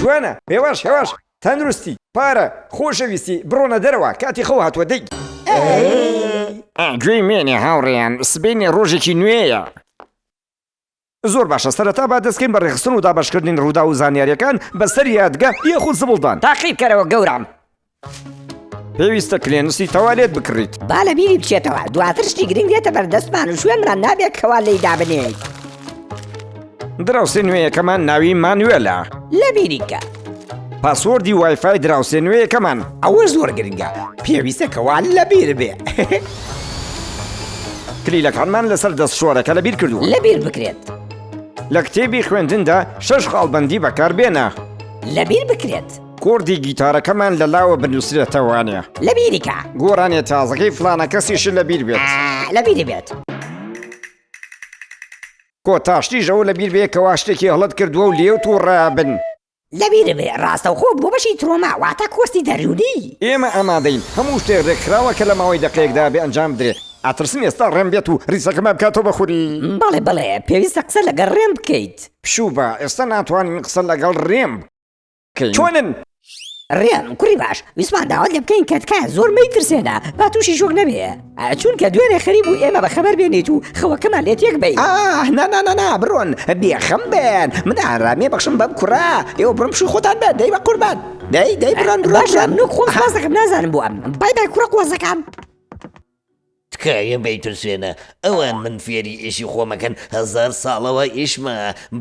جوانە هێواش هێواش تەندروستی پارە خۆشەویستی بڕۆنە دەرەوە کاتی خەو هاتووە دەی گوێی مێنێ هاوڕێیان سبینی ڕۆژێکی نوێیە زۆر باشە سەرەتا با دەستکەین بە ڕێخستن و دابشکردنین ڕوودا و زانیاریەکان بەسەر یادگا یەخود زبڵدان تاقیبکەرەوە گەورم پێویستە کلێنسی تەوالێت بکڕیت با لە بیری بچێتەوە دواتر شتی گرنگ دێتە بەردەستمان و شوێنمان نابێت کەوا لێی دابنێیت دراوسێ نوێیەکەمان ناوی مانوێلە لە بیریکە پاسوەردی وایفای دراوسێ نوێیەکەمان ئەوە زۆر گرنگە پێویستە کەوا لە بیر بێ کلیلەکانمان لەسەر دەست شۆرەکە لەبیر کردووە لە بیر بکرێت لە کتێبی خوێندندا 6 خاڵبەندی بەکاربێنە لە بیر بکرێت کوردی گیتارەکەمان لە لاوە بنووسرێتەوانێ لە بیریکە گۆڕانێ تازەکەی فلانە کەسیش لە بیر بێت لە بیری بێت کۆ تاشتیژەوە لە بیر بێ کەوا شتێکی هەڵەت کردووە و لێو تو ڕابن لە بیر بێ ڕاستە و خۆ بۆ بەشی ترۆما واتە کۆستی دەرونی ئێمە ئامادەین هەموو شتێک ڕێکخراوە کە لە ماوەی دەقەیەکدا بێ ئەنجام بدرێت ئاترسم ئێستا ڕێم بێت و ڕیسەکەمە بکاتەوە بەخوری بەڵێ بڵێ پێویستە قسە لەگەڵ ڕێم بکەیت پشوو بە ئێستا ناتوانین قسە لەگەڵ ڕێم بکەین چۆنن ڕێم کوڕی باش ویسمان داوات لێ بکەین کەتکە زۆر مەیترسێنە با تووشی شۆک نەبێ چونکە دوێنێ خەریب و ئێمە بەخەبەر بێنیت و خەوەکەمان لێت یەک بین نا بڕۆن بێخەم بێن من ئارامێ بەخشم بەم کوڕا ئێوە بڕم شوی خۆتان بێت دەی بە قوربان دەی بڕۆن باشە نوک خۆم خۆزەکەم نازانم بۆ ئەم بای بای کوڕە قۆزەکان تکایە بیترسێنە ئەوان من فێری ئیشی خۆمەکەن 1000 ساڵەوە ئیشمە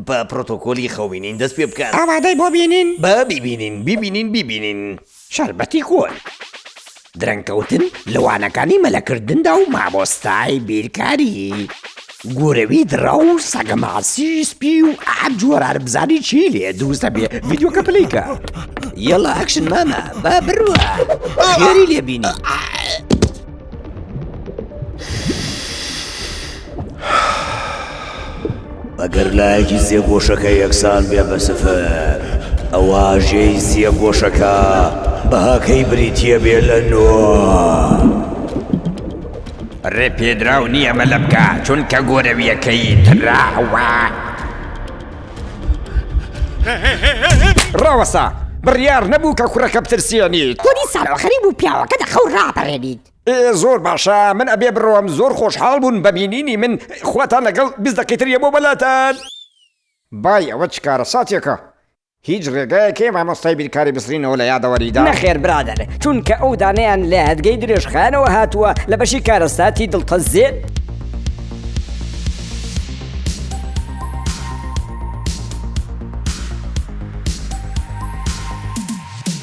بە پرۆتۆکۆلی خەوبینین دەست پێ بکەن ئامادەی بۆ بینین با ببینین شەربەتی کۆل درەنکەوتن لەوانەکانی مەلەکردندا و مامۆستای بیرکاری گورەوی درا و سەگەماسی سپی و ئاب جۆرار بزانی چی لێ دروستە بێ ڤیدیۆکە پلیکە یەڵا ئەکشن مامە با بڕوە خێری لێ بینی ئەگەر لایەکی سێ گۆشەکە یەکسان بێ بە سفر ئەوە ژێی سێ گۆشەکە بەهاکەی بریتیە بێ لە نۆ ڕێ پێدراو نییە مەلە بکە چونکە گۆرەویەکەی دراوە ڕاوەسا بڕیار نەبوو کە کوڕەکە بترسیێنیت کۆنی ساڵەوە خەریب و پیاوەکە دەخەو ڕاپەڕێنیت زۆر باشە من ئەبێ بڕۆم زۆر خۆشحاڵ بوون بەبینینی من خواتان لەگەڵ 20 دقیقەیە بۆ بەلاتان بای ئەوە چکارە ساتێکە هیچ ڕێگایەکێ مامۆستای بیرکاری بسرینەوە لە یادەوەریدا نەخێر برادەر چونکە ئەو دانەیان لە هەدگەی درێژخانەوە هاتووە لە بەشی کارەساتی دڵتەزێت